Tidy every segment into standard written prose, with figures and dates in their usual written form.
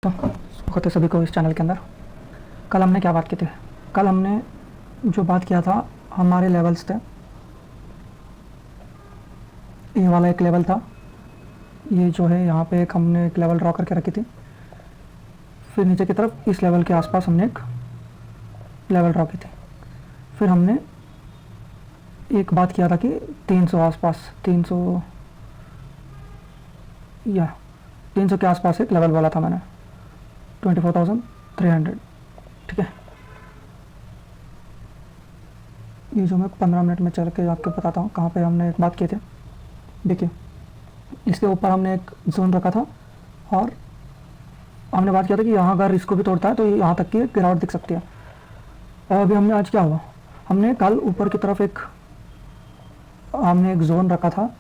तो स्वागत है सभी को इस चैनल के अंदर। कल हमने क्या बात की थी? कल हमने जो बात किया था, हमारे लेवल्स थे। ये वाला एक लेवल था, ये जो है यहाँ पे एक हमने एक लेवल ड्रॉ करके रखी थी। फिर नीचे की तरफ इस लेवल के आसपास हमने एक लेवल ड्रॉ की थी। फिर हमने एक बात किया था कि 300 आसपास 300 या 300 के आसपास एक लेवल बोला था मैंने, 24,300। ठीक है, ये जो मैं 15 मिनट में चल के आपको बताता हूँ कहाँ पे हमने एक बात की थी। देखिए, इसके ऊपर हमने एक जोन रखा था और हमने बात किया था कि यहाँ अगर इसको भी तोड़ता है तो यहाँ तक की एक गिरावट दिख सकती है। और अभी हमने आज क्या हुआ, हमने कल ऊपर की तरफ हमने एक जोन रखा था,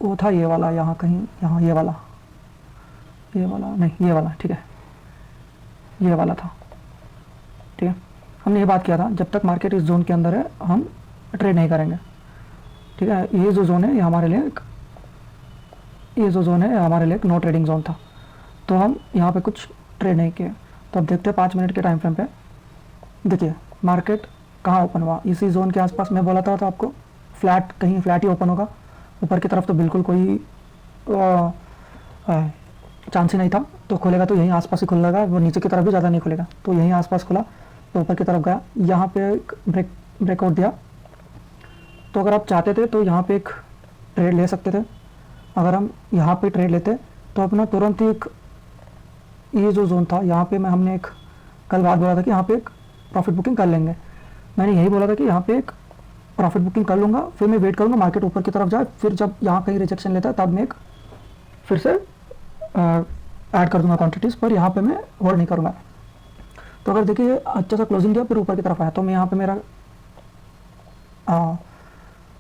वो था ये वाला, यहाँ कहीं, यहाँ ये वाला नहीं, ये वाला। ठीक है, ये वाला था। ठीक है, हमने ये बात किया था जब तक मार्केट इस जोन के अंदर है हम ट्रेड नहीं करेंगे। ठीक है, ये जो जोन है ये हमारे लिए एक नो ट्रेडिंग जोन था, तो हम यहाँ पे कुछ ट्रेड नहीं किए। तो अब देखते हैं 5 मिनट के टाइम फ्रेम पे। देखिए मार्केट कहाँ ओपन हुआ, इसी जोन के आसपास। मैं बोला था आपको फ्लैट, कहीं फ्लैट ही ओपन होगा। ऊपर की तरफ तो बिल्कुल कोई चांस ही नहीं था, तो खुलेगा तो यहीं आसपास ही खुलेगा, वो नीचे की तरफ भी ज़्यादा नहीं खुलेगा। तो यहीं आसपास खुला तो ऊपर की तरफ गया, यहाँ पे एक ब्रेकआउट दिया। तो अगर आप चाहते थे तो यहाँ पे एक ट्रेड ले सकते थे। अगर हम यहाँ पे ट्रेड लेते तो अपना तुरंत ही एक, ये जो जोन था यहाँ पे हमने एक कल बात बोला था कि यहाँ पे एक प्रॉफिट बुकिंग कर लेंगे। मैंने यही बोला था कि यहाँ पे एक प्रॉफिट बुकिंग कर लूँगा, फिर मैं वेट करूँगा मार्केट ऊपर की तरफ जाए, फिर जब यहाँ कहीं रिजेक्शन लेता है तब मैं एक फिर से ऐड कर दूंगा क्वांटिटीज़, पर यहाँ पे मैं होल्ड नहीं करूँगा। तो अगर देखिए अच्छा सा क्लोजिंग दिया फिर ऊपर की तरफ आया, तो मैं यहाँ पे मेरा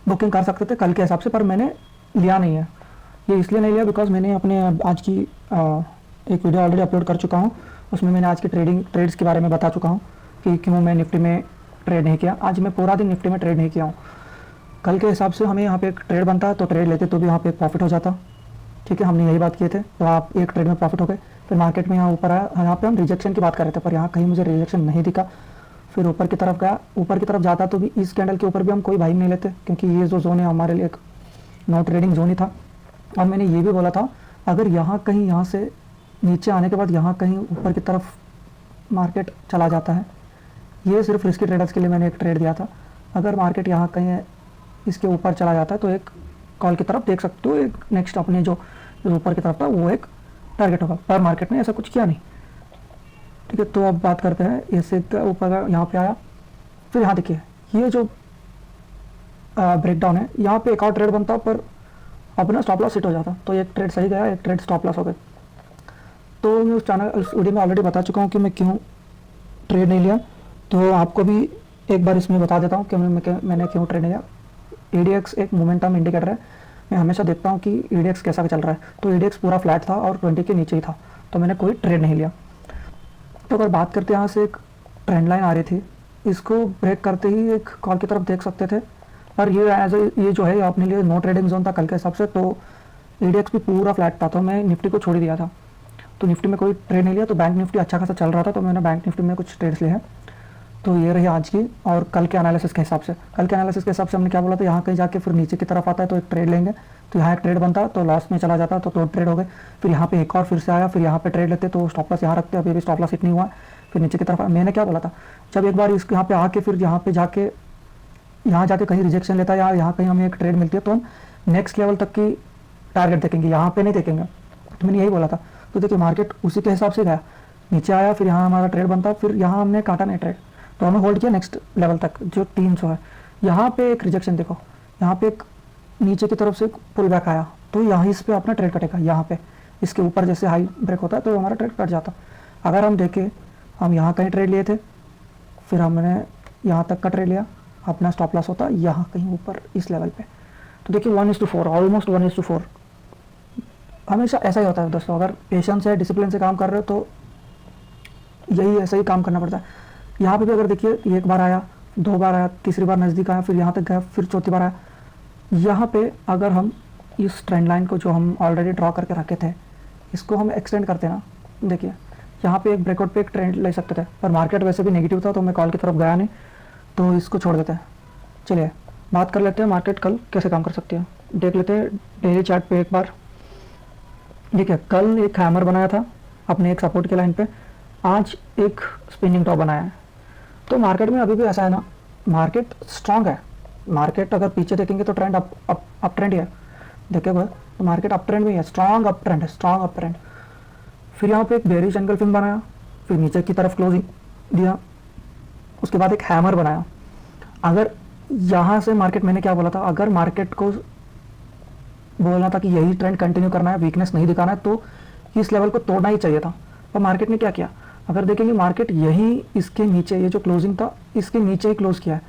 बुकिंग कर सकते थे कल के हिसाब से, पर मैंने लिया नहीं है। ये इसलिए नहीं लिया बिकॉज मैंने अपने आज की एक वीडियो ऑलरेडी अपलोड कर चुका हूँ, उसमें मैंने आज की ट्रेड्स के बारे में बता चुका हूँ कि क्यों मैं निफ्टी में ट्रेड नहीं किया। आज मैं पूरा दिन निफ्टी में ट्रेड नहीं किया हूँ। कल के हिसाब से हमें यहाँ पे एक ट्रेड बनता तो ट्रेड लेते तो भी यहाँ पे एक प्रॉफिट हो जाता। ठीक है, हमने यही बात किए थे, तो आप एक ट्रेड में प्रॉफिट हो गए। फिर मार्केट में यहाँ ऊपर आया, यहाँ पे हम रिजेक्शन की बात कर रहे थे, पर यहाँ कहीं मुझे रिजेक्शन नहीं दिखा। फिर ऊपर की तरफ गया, ऊपर की तरफ जाता तो भी इस कैंडल के ऊपर भी हम कोई बाइंग नहीं लेते, क्योंकि ये जो जोन है हमारे लिए एक नो ट्रेडिंग जोन ही था। और मैंने ये भी बोला था अगर यहाँ कहीं, यहाँ से नीचे आने के बाद यहाँ कहीं ऊपर की तरफ मार्केट चला जाता है, ये सिर्फ रिस्की ट्रेडर्स के लिए मैंने एक ट्रेड दिया था। अगर मार्केट यहाँ कहीं इसके ऊपर चला जाता है तो एक कॉल की तरफ देख सकते हो, एक नेक्स्ट अपने जो ऊपर की तरफ था वो एक टारगेट होगा, पर मार्केट ने ऐसा कुछ किया नहीं। ठीक है, तो अब बात करते हैं ऐसे ऊपर यहाँ पे आया, फिर यहाँ देखिए ये जो ब्रेकडाउन है, यहाँ पे एक और ट्रेड बनता पर अपना स्टॉप लॉस हिट हो जाता, तो एक ट्रेड सही गया, एक ट्रेड स्टॉप लॉस हो गए। तो मैं उस वीडियो में ऑलरेडी बता चुका हूँ कि मैं क्यों ट्रेड नहीं लिया, तो आपको भी एक बार इसमें बता देता हूँ कि मैंने क्यों ट्रेड नहीं लिया। EDX एक मोमेंटम इंडिकेटर है, मैं हमेशा देखता हूँ कि EDX कैसा चल रहा है। तो EDX पूरा फ्लैट था और 20 के नीचे ही था, तो मैंने कोई ट्रेड नहीं लिया। तो अगर बात करते यहाँ से एक ट्रेंड लाइन आ रही थी, इसको ब्रेक करते ही एक कॉल की तरफ देख सकते थे, पर ये जो है अपने लिए नो ट्रेडिंग जोन था कल के हिसाब से। तो EDX भी पूरा फ्लैट था, तो मैं निफ्टी को छोड़ ही दिया था, तो निफ्टी में कोई ट्रेड नहीं लिया। तो बैंक निफ्टी अच्छा खासा चल रहा था, तो मैंने बैंक निफ्टी में कुछ ट्रेड्स लिए हैं। तो ये रही आज की और कल के एनालिसिस के हिसाब से। कल के एनालिसिस के हिसाब से हमने क्या बोला था, यहाँ कहीं जाके फिर नीचे की तरफ आता है तो एक ट्रेड लेंगे, तो यहाँ एक ट्रेड बनता तो लॉस में चला जाता, तो 2 ट्रेड हो गए। फिर यहाँ पे एक और फिर से आया, फिर यहाँ पे ट्रेड लेते तो स्टॉप लॉस यहाँ रखते, अभी भी स्टॉप लॉस हिट नहीं हुआ। फिर नीचे की तरफ मैंने क्या बोला था, जब एक बार यहाँ पे आके फिर यहाँ पे जाके कहीं रिजेक्शन लेता है या यहाँ कहीं हमें एक ट्रेड मिलती है, तो हम नेक्स्ट लेवल तक की टारगेट देखेंगे, यहाँ पे नहीं देखेंगे। तो मैंने यही बोला था। तो देखिए मार्केट उसी के हिसाब से गया, नीचे आया, फिर यहाँ हमारा ट्रेड बनता, फिर यहाँ हमने काटा नहीं ट्रेड, तो हमें होल्ड किया नेक्स्ट लेवल तक जो 300 है। यहाँ पे एक रिजेक्शन देखो, यहाँ पे एक नीचे की तरफ से पुल बैक आया, तो यहाँ इस पे अपना ट्रेड कटेगा। यहाँ पे इसके ऊपर जैसे हाई ब्रेक होता है तो हमारा ट्रेड कट जाता। अगर हम देखें, हम यहाँ कहीं ट्रेड लिए थे, फिर हमने यहाँ तक का ट्रेड लिया, अपना स्टॉप लॉस होता यहाँ कहीं ऊपर इस लेवल पे। तो देखिए 1:4, ऑलमोस्ट 1:4 हमेशा ऐसा ही होता है दोस्तों। अगर पेशेंस है, डिसिप्लिन से काम कर रहे हो तो यही ऐसा ही काम करना पड़ता है। यहाँ पे भी अगर देखिए एक बार आया, 2 बार आया, तीसरी बार नज़दीक आया, फिर यहाँ तक गया, फिर चौथी बार आया। यहाँ पे अगर हम इस ट्रेंड लाइन को जो हम ऑलरेडी ड्रॉ करके रखे थे, इसको हम एक्सटेंड करते ना, देखिए यहाँ पे एक ब्रेकआउट पे एक ट्रेंड ले सकते थे, पर मार्केट वैसे भी नेगेटिव था तो मैं कॉल की तरफ गया नहीं, तो इसको छोड़ देते हैं। चलिए बात कर लेते हैं मार्केट कल कैसे काम कर सकती है। देख लेते हैं डेली चार्ट पे एक बार। देखिए कल एक हैमर बनाया था अपने एक सपोर्ट के लाइन पे, आज एक स्पिनिंग टॉप बनाया है। तो मार्केट में अभी भी ऐसा है ना, मार्केट स्ट्रांग है। मार्केट अगर पीछे देखेंगे तो ट्रेंड अप ट्रेंड ही है, देखिएगा तो मार्केट अप ट्रेंड में है, स्ट्रांग अप ट्रेंड है, स्ट्रांग अप ट्रेंड। फिर यहाँ पे एक बेरिश एंगल्फिंग बनाया, फिर नीचे की तरफ क्लोजिंग दिया, उसके बाद एक हैमर बनाया। अगर यहाँ से मार्केट, मैंने क्या बोला था, अगर मार्केट को बोलना था कि यही ट्रेंड कंटिन्यू करना है, वीकनेस नहीं दिखाना है, तो इस लेवल को तोड़ना ही चाहिए था। पर मार्केट ने क्या किया, अगर देखेंगे मार्केट यही इसके नीचे, ये जो क्लोजिंग था इसके नीचे ही क्लोज किया है,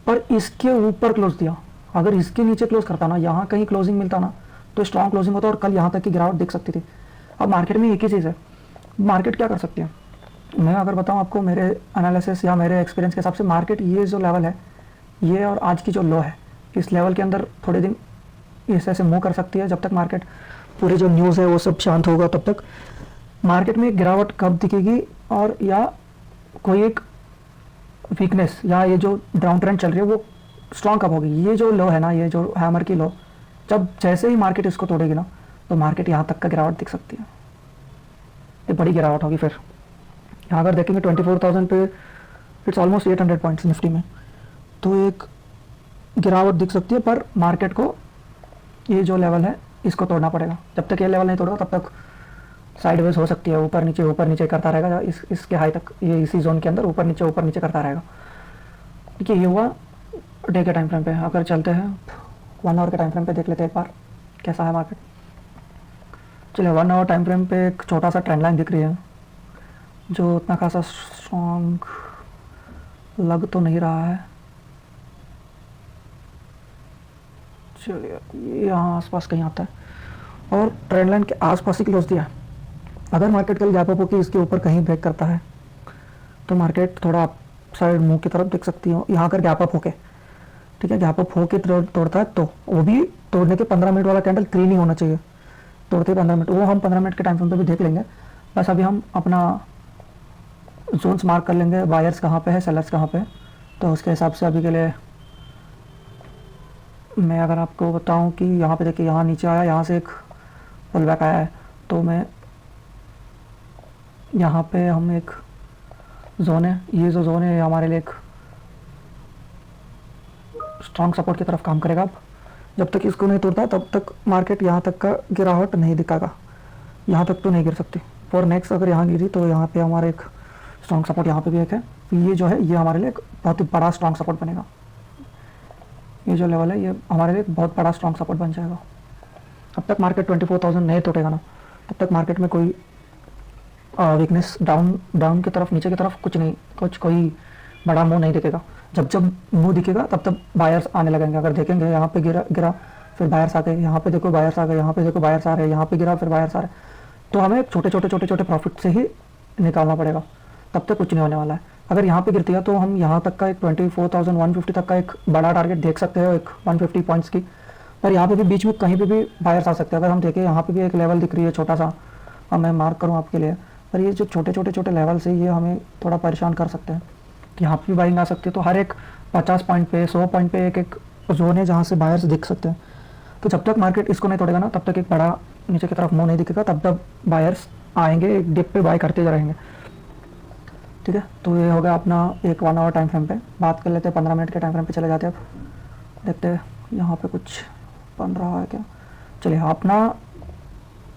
पर इसके ऊपर क्लोज दिया। अगर इसके नीचे क्लोज करता ना, यहाँ कहीं क्लोजिंग मिलता ना, तो स्ट्रॉन्ग क्लोजिंग होता और कल यहाँ तक की गिरावट दिख सकती थी। अब मार्केट में एक ही चीज़ है, मार्केट क्या कर सकती है। मैं अगर बताऊँ आपको मेरे एनालिसिस या मेरे एक्सपीरियंस के हिसाब से, मार्केट ये जो लेवल है, ये और आज की जो लो है, इस लेवल के अंदर थोड़े दिन ऐसे मूव कर सकती है। जब तक मार्केट पूरी जो न्यूज़ है वो सब शांत होगा, तब तक मार्केट में एक गिरावट कब दिखेगी, और या कोई एक वीकनेस या ये जो डाउन ट्रेंड चल रही है वो स्ट्रॉन्ग कब होगी। ये जो लो है ना, ये जो हैमर की लो, जब जैसे ही मार्केट इसको तोड़ेगी ना, तो मार्केट यहाँ तक का गिरावट दिख सकती है, ये बड़ी गिरावट होगी। फिर यहाँ अगर देखेंगे 24,000 पे, इट्स ऑलमोस्ट 800 पॉइंट्स निफ्टी में, तो एक गिरावट दिख सकती है। पर मार्केट को ये जो लेवल है इसको तोड़ना पड़ेगा। जब तक ये लेवल नहीं तोड़ेगा तब तक साइडवेज हो सकती है, ऊपर नीचे करता रहेगा, इसके हाई तक, ये इसी जोन के अंदर ऊपर नीचे करता रहेगा। देखिए ये हुआ डे के टाइम फ्रेम पे। अगर चलते हैं 1 आवर के टाइम फ्रेम पे, देख लेते हैं एक बार कैसा है मार्केट। चलिए 1 आवर टाइम फ्रेम पे एक छोटा सा ट्रेंड लाइन दिख रही है, जो उतना खासा स्ट्रॉन्ग लग तो नहीं रहा है। चलिए ये यहाँ आसपास कहीं आता है, और ट्रेंड लाइन के आसपास ही क्लोज दिया है। अगर मार्केट कल गैप अप होकर इसके ऊपर कहीं ब्रेक करता है, तो मार्केट थोड़ा अप साइड मुंह की तरफ देख सकती हो। यहाँ अगर गैप अप होके, ठीक है, गैप अप होके तोड़ता है, तो वो भी तोड़ने के 15 मिनट वाला कैंडल क्लीन ही होना चाहिए, तोड़ते 15 मिनट, वो हम 15 मिनट के टाइम फ्रेम पे भी देख लेंगे। बस अभी हम अपना जोन्स मार्क कर लेंगे, बायर्स कहाँ पे है, सेलर्स कहाँ पे है। तो उसके हिसाब से अभी के लिए मैं अगर आपको बताऊं कि यहाँ पे देखिए, यहाँ नीचे आया, यहाँ से एक पुल बैक आया है, तो मैं यहाँ पे हम एक जोन है, ये जो जोन है ये हमारे लिए एक स्ट्रॉन्ग सपोर्ट की तरफ काम करेगा। अब जब तक इसको नहीं तोड़ता तब तक मार्केट यहाँ तक का गिरावट नहीं दिखागा, यहाँ तक तो नहीं गिर सकती। फॉर नेक्स्ट अगर यहाँ गिरी तो यहाँ पे हमारा एक स्ट्रॉन्ग सपोर्ट यहाँ पे भी एक है, ये जो है ये हमारे लिए एक बहुत ही बड़ा स्ट्रॉन्ग सपोर्ट बनेगा। ये जो लेवल है ये हमारे लिए बहुत बड़ा स्ट्रॉन्ग सपोर्ट बन जाएगा। अब तक मार्केट 24,000 नहीं तोड़ेगा ना, तब तक मार्केट में कोई वीकनेस डाउन की तरफ, नीचे की तरफ कोई बड़ा मूव नहीं दिखेगा। जब मूव दिखेगा तब बायर्स आने लगेंगे। अगर देखेंगे यहाँ पे गिरा फिर बायर्स आ गए, यहाँ पे देखो बायर्स आ गए, यहाँ पे देखो बायर्स आ रहे हैं, यहाँ पे गिरा फिर बायर्स आ रहे हैं, तो हमें छोटे प्रॉफिट से ही निकालना पड़ेगा, तब तक कुछ नहीं होने वाला है। अगर यहाँ पे गिरती है तो हम यहाँ तक का एक 24,150 तक का एक बड़ा टारगेट देख सकते हो, एक 150 पॉइंट्स की। पर यहाँ पे भी बीच में कहीं पे भी बायर्स आ सकते हैं। अगर हम देखें यहाँ पे भी एक लेवल दिख रही है छोटा सा, अब मैं मार्क करूँ आपके लिए, पर ये जो छोटे लेवल से ये हमें थोड़ा परेशान कर सकते हैं। यहाँ पे भी बाइंग आ सकती है, तो हर एक 50 पॉइंट पे, 100 पॉइंट पे एक जोन है जहाँ से बायर्स दिख सकते हैं। तो जब तक मार्केट इसको नहीं तोड़ेगा ना, तब तक एक बड़ा नीचे की तरफ मूव नहीं दिखेगा, तब तक बायर्स आएंगे, एक डिप पे बाय करते रहेंगे। ठीक है, तो ये होगा अपना एक 1 आवर टाइम फ्रेम पे। बात कर लेते हैं 15 मिनट के टाइम फ्रेम पे चले जाते हैं। अब देखते हैं यहाँ पे कुछ बन रहा है क्या। चलिए, अपना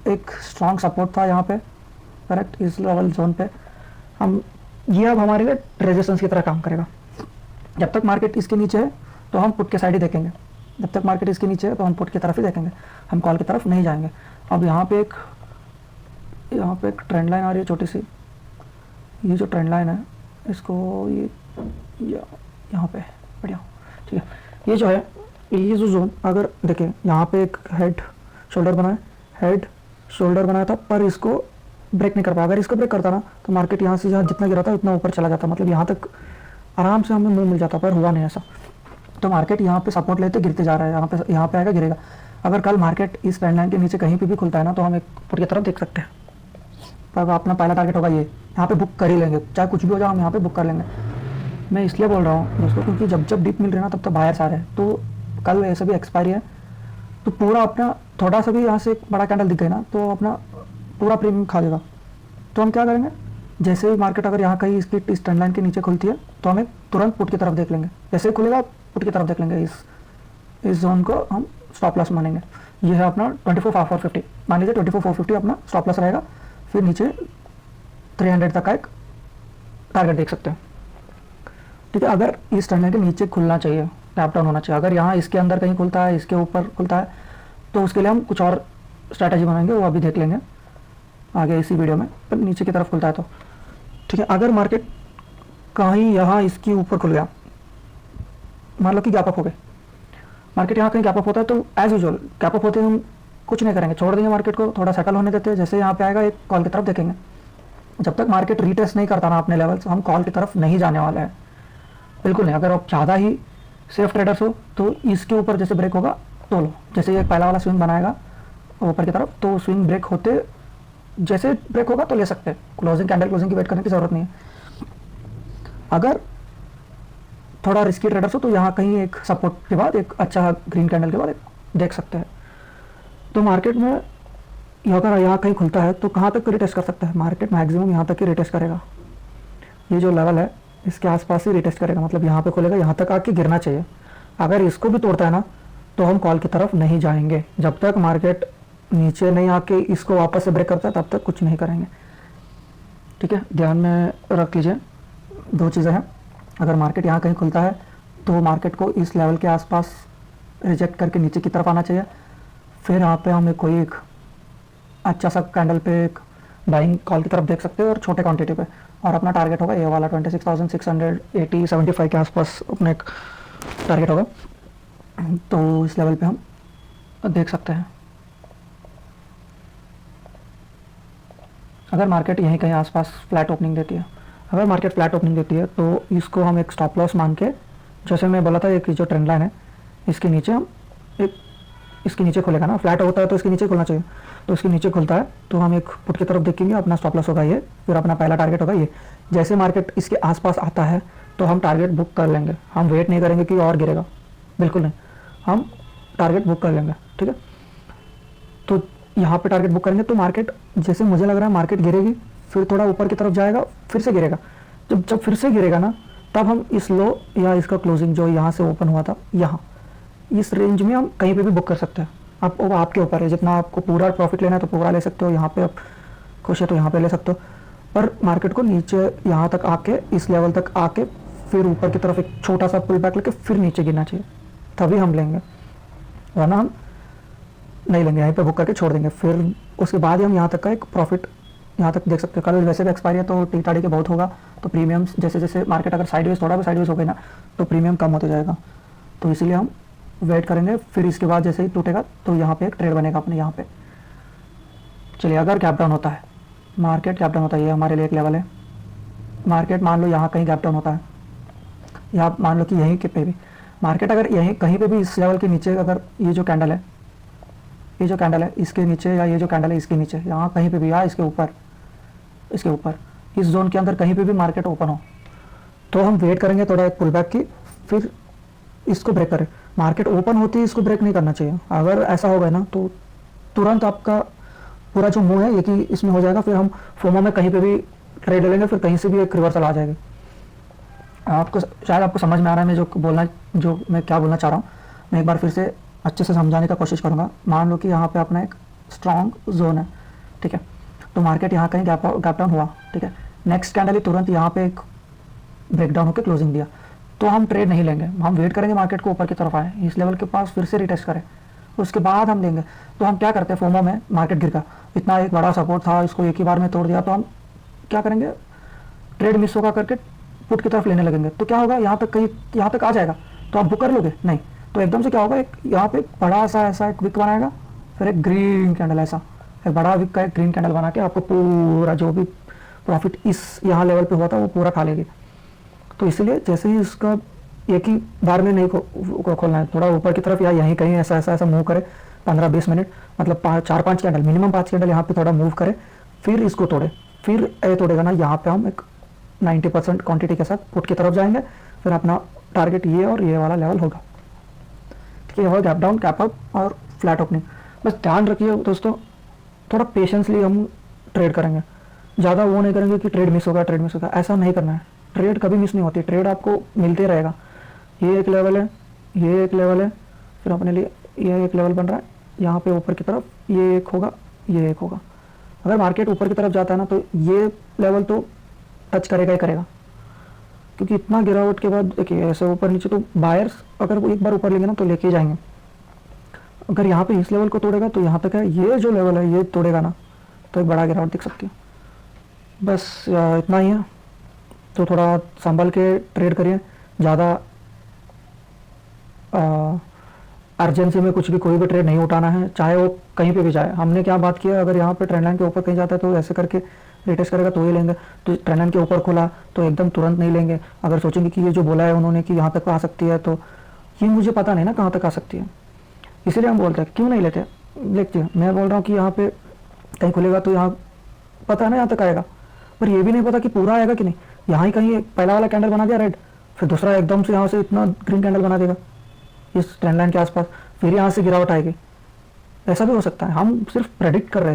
एक स्ट्रॉन्ग सपोर्ट था यहाँ पे, करेक्ट, इस लेवल जोन पे हम, ये अब हमारे लिए रेजिस्टेंस की तरह काम करेगा। जब तक मार्केट इसके नीचे है तो हम पुट के साइड ही देखेंगे, जब तक मार्केट इसके नीचे है तो हम पुट की तरफ ही देखेंगे, हम कॉल की तरफ नहीं जाएंगे। अब यहाँ पे एक ट्रेंड लाइन आ रही है छोटी सी, ये जो ट्रेंड लाइन है इसको ये यहाँ पे बढ़िया, ठीक है। ये जो है, ये जो जोन, अगर देखें यहाँ पे एक हेड शोल्डर बनाया था, पर इसको ब्रेक नहीं कर पाया। अगर इसको ब्रेक करता ना तो मार्केट यहाँ से जहाँ जितना गिरा था उतना ऊपर चला जाता, मतलब यहाँ तक आराम से हमें मूव मिल जाता, पर हुआ नहीं ऐसा। तो मार्केट यहाँ पे सपोर्ट लेते गिरते जा रहा है, यहाँ पे आएगा गिरेगा। अगर कल मार्केट इस ट्रेंड लाइन के नीचे कहीं पे भी खुलता है ना, तो हम एक पुट की तरफ देख सकते हैं, तब अपना पहला टारगेट होगा ये, यहाँ पे बुक कर ही लेंगे, चाहे कुछ भी हो जाए हम यहाँ पे बुक कर लेंगे। मैं इसलिए बोल रहा हूँ दोस्तों क्योंकि जब जब डीप मिल रही है ना तब तक बायर्स आ रहे हैं, तो कल ऐसे भी एक्सपायरी है, तो पूरा अपना थोड़ा सा भी यहाँ से एक बड़ा कैंडल दिख गई ना तो अपना पूरा प्रीमियम खा देगा। तो हम क्या करेंगे, जैसे ही मार्केट अगर यहाँ कहीं इसकी इस ट्रेंड लाइन के नीचे खुलती है तो हमें तुरंत पुट की तरफ देख लेंगे, जैसे ही खुलेगा पुट की तरफ देख लेंगे। इस जोन को हम स्टॉप लॉस मानेंगे। ये है अपना 24,450, मान लीजिए 24,450 अपना स्टॉप लॉस रहेगा। फिर नीचे 300 तक का एक टारगेट देख सकते हैं, ठीक है। अगर इस ट्रेंड लाइन के नीचे खुलना चाहिए, टैप डाउन होना चाहिए, अगर यहाँ इसके अंदर कहीं खुलता है, इसके ऊपर खुलता है, तो उसके लिए हम कुछ और स्ट्रैटेजी बनाएंगे, वो अभी देख लेंगे आगे इसी वीडियो में। पर नीचे की तरफ खुलता है तो ठीक है। अगर मार्केट कहीं यहाँ इसके ऊपर खुल गया, मान लो कि गैप अप हो गए, मार्केट यहाँ कहीं गैप अप होता है तो एज यूजुअल गैप अप होते हैं हम कुछ नहीं करेंगे, छोड़ देंगे मार्केट को, थोड़ा सेटल होने देते हैं। जैसे यहाँ पे आएगा एक कॉल की तरफ देखेंगे, जब तक मार्केट रीटेस्ट नहीं करता ना अपने लेवल्स, हम कॉल की तरफ नहीं जाने वाला है, बिल्कुल नहीं। अगर आप ज़्यादा ही सेफ ट्रेडर्स हो तो इसके ऊपर जैसे ब्रेक होगा तो लो, जैसे ये पहला वाला स्विंग बनाएगा ऊपर की तरफ, तो स्विंग ब्रेक होते जैसे ब्रेक होगा तो ले सकते हैं, क्लोजिंग कैंडल क्लोजिंग की वेट करने की ज़रूरत नहीं है। अगर थोड़ा रिस्की ट्रेडर्स हो तो यहाँ कहीं एक सपोर्ट के बाद एक अच्छा ग्रीन कैंडल के बाद एक देख सकते हैं। तो मार्केट में अगर यहाँ कहीं खुलता है तो कहाँ तक रिटेस्ट कर सकता है, मार्केट मैक्सिमम यहाँ तक ही रिटेस्ट करेगा। ये जो लेवल है इसके आसपास ही रिटेस्ट करेगा, मतलब यहाँ पे खुलेगा, यहाँ तक आके गिरना चाहिए। अगर इसको भी तोड़ता है ना तो हम कॉल की तरफ नहीं जाएंगे, जब तक मार्केट नीचे नहीं आके इसको वापस से ब्रेक करता है तब तक कुछ नहीं करेंगे, ठीक है। ध्यान में रख लीजिए दो चीज़ें हैं। अगर मार्केट यहाँ कहीं खुलता है तो मार्केट को इस लेवल के आसपास रिजेक्ट करके नीचे की तरफ आना चाहिए, फिर यहाँ पे हमें कोई एक अच्छा सा कैंडल पे एक बाइंग कॉल की तरफ देख सकते हैं और छोटे क्वांटिटी पे, और अपना टारगेट होगा ये वाला 26,680-75 के आसपास अपना एक टारगेट होगा। तो इस लेवल पे हम देख सकते हैं। अगर मार्केट यहीं कहीं आसपास फ्लैट ओपनिंग देती है, अगर मार्केट फ्लैट ओपनिंग देती है तो इसको हम एक स्टॉप लॉस मान के, जैसे मैं बोला था एक जो ट्रेंड लाइन है इसके नीचे हम एक, इसके नीचे खुलेगा ना, फ्लैट होता है तो इसके नीचे खुलना चाहिए, तो इसके नीचे खुलता है तो हम एक पुट की तरफ देखेंगे, अपना स्टॉप लॉस होगा ये, फिर अपना पहला टारगेट होगा ये। जैसे मार्केट इसके आसपास आता है तो हम टारगेट बुक कर लेंगे, हम वेट नहीं करेंगे कि और गिरेगा, बिल्कुल नहीं, हम टारगेट बुक कर लेंगे, ठीक है। तो यहाँ पे टारगेट बुक करेंगे तो मार्केट, जैसे मुझे लग रहा है मार्केट गिरेगी, फिर थोड़ा ऊपर की तरफ जाएगा, फिर से गिरेगा। जब फिर से गिरेगा ना तब हम इस लो या इसका क्लोजिंग जो यहाँ से ओपन हुआ था, यहाँ इस रेंज में हम कहीं पे भी बुक कर सकते हैं। आप वो आपके ऊपर है, जितना आपको पूरा प्रॉफिट लेना है तो पूरा ले सकते हो, यहाँ पे आप खुश है तो यहाँ पे ले सकते हो। पर मार्केट को नीचे यहाँ तक आके, इस लेवल तक आके, फिर ऊपर की तरफ एक छोटा सा पुल बैक लेके फिर नीचे गिरना चाहिए, तभी हम लेंगे, वरना हम नहीं लेंगे, यहीं पे बुक करके छोड़ देंगे। फिर उसके बाद ही हम यहाँ तक का एक प्रॉफिट यहाँ तक देख सकते हैं। कल वैसे भी एक्सपायरी है तो टी टाड़ी के बहुत होगा, तो प्रीमियम जैसे जैसे मार्केट अगर साइडवेज, थोड़ा भी साइडवेज हो गई ना तो प्रीमियम कम होता जाएगा, तो इसीलिए हम वेट करेंगे। फिर इसके बाद जैसे ही टूटेगा तो यहाँ पे एक ट्रेड बनेगा अपने यहाँ पे। चलिए, अगर गैप डाउन होता है, मार्केट गैप डाउन होता है, ये हमारे लिए एक लेवल है। मार्केट मान लो यहाँ कहीं गैप डाउन होता है, या मान लो कि यहीं के पे भी मार्केट अगर यहीं कहीं पे भी इस लेवल के नीचे, अगर ये जो कैंडल है, ये जो कैंडल है इसके नीचे, या ये जो कैंडल है इसके नीचे, यहाँ कहीं पे भी, या इसके ऊपर इस जोन के अंदर कहीं पे भी मार्केट ओपन हो, तो हम वेट करेंगे थोड़ा एक पुल बैक की, फिर इसको ब्रेक करें। मार्केट ओपन होती है इसको ब्रेक नहीं करना चाहिए। अगर ऐसा हो गया ना तो तुरंत आपका पूरा जो मूव है ये कि इसमें हो जाएगा, फिर हम फोमो में कहीं पे भी ट्रेड लेंगे, फिर कहीं से भी एक रिवर्सल आ जाएगी। आपको शायद आपको समझ में आ रहा है मैं जो मैं क्या बोलना चाह रहा हूँ। मैं एक बार फिर से अच्छे से समझाने का कोशिश करूँगा। मान लो कि यहाँ पे अपना एक स्ट्रॉन्ग जोन है, ठीक है, तो मार्केट यहाँ कहीं गैप डाउन हुआ, ठीक है, नेक्स्ट कैंडल ही तुरंत यहाँ पे एक ब्रेक डाउन होकर क्लोजिंग दिया, तो हम ट्रेड नहीं लेंगे, हम वेट करेंगे मार्केट को ऊपर की तरफ आए, इस लेवल के पास फिर से रिटेस्ट करें, उसके बाद हम लेंगे। तो हम क्या करते हैं, फोमो में मार्केट गिर गया, इतना एक बड़ा सपोर्ट था, इसको एक ही बार में तोड़ दिया, तो हम क्या करेंगे, ट्रेड मिस होगा करके पुट की तरफ लेने लगेंगे। तो क्या होगा, यहाँ तक कहीं यहाँ तक आ जाएगा तो आप बुक कर लोगे नहीं, तो एकदम से क्या होगा, एक यहाँ पे बड़ा सा ऐसा एक विक बनाएगा, फिर एक ग्रीन कैंडल, ऐसा एक बड़ा विक का एक ग्रीन कैंडल बना के आपको पूरा जो भी प्रॉफिट इस यहाँ लेवल पे हुआ था वो पूरा खा लेगी। तो इसलिए जैसे ही इसका एक ही बार में नहीं खोलना है, थोड़ा ऊपर की तरफ या यहीं कहीं ऐसा ऐसा ऐसा मूव करे 15-20 मिनट, मतलब 4-5 कैंडल, मिनिमम 5 कैंडल यहाँ पे थोड़ा मूव करे, फिर इसको तोड़े, फिर ए तोड़ेगा ना, यहाँ पे हम एक 90% क्वांटिटी के साथ पुट की तरफ जाएंगे, फिर अपना टारगेट ये और ये वाला लेवल होगा। ठीक है, ये होगा गैप डाउन, गैप अप और फ्लैट ओपनिंग। बस ध्यान रखिए दोस्तों, थोड़ा पेशेंसली हम ट्रेड करेंगे, ज़्यादा वो नहीं करेंगे कि ट्रेड मिस होगा, ट्रेड मिस होगा, ऐसा नहीं करना है। ट्रेड कभी मिस नहीं होती, ट्रेड आपको मिलते रहेगा। ये एक लेवल है, ये एक लेवल है, फिर अपने लिए ये एक लेवल बन रहा है, यहाँ पे ऊपर की तरफ ये एक होगा, ये एक होगा। अगर मार्केट ऊपर की तरफ जाता है ना, तो ये लेवल तो टच करेगा ही करेगा, क्योंकि इतना गिरावट के बाद देखिए ऐसे ऊपर नीचे, तो बायर्स अगर वो एक बार ऊपर लेंगे ना तो लेके जाएंगे। अगर यहाँ पे इस लेवल को तोड़ेगा तो यहाँ तक है, ये जो लेवल है ये तोड़ेगा ना तो एक बड़ा गिरावट दिख सकती है। बस इतना ही है, तो थोड़ा संभल के ट्रेड करिए। ज़्यादा अर्जेंसी में कुछ भी कोई भी ट्रेड नहीं उठाना है, चाहे वो कहीं पे भी जाए। हमने क्या बात किया, अगर यहाँ पे ट्रेंड लाइन के ऊपर कहीं जाता है तो ऐसे करके रिटेस्ट करेगा तो ही लेंगे, तो ट्रेंड लाइन के ऊपर खुला तो एकदम तुरंत नहीं लेंगे। अगर सोचेंगे कि ये जो बोला है उन्होंने कि यहाँ तक आ सकती है, तो ये मुझे पता नहीं ना कहाँ तक आ सकती है, इसीलिए हम बोलते हैं क्यों नहीं लेते। देखते हैं, मैं बोल रहा हूँ कि यहाँ पे कहीं खुलेगा तो यहाँ पता है ना यहाँ तक आएगा, पर ये भी नहीं पता कि पूरा आएगा कि नहीं। यहाँ ही कहीं पहला वाला कैंडल बना दिया रेड, फिर दूसरा एकदम से यहाँ से इतना ग्रीन कैंडल बना देगा इस ट्रेंड लाइन के आसपास, फिर यहाँ से गिरावट आएगी। ऐसा भी हो सकता है, हम सिर्फ प्रेडिक्ट कर रहे हैं।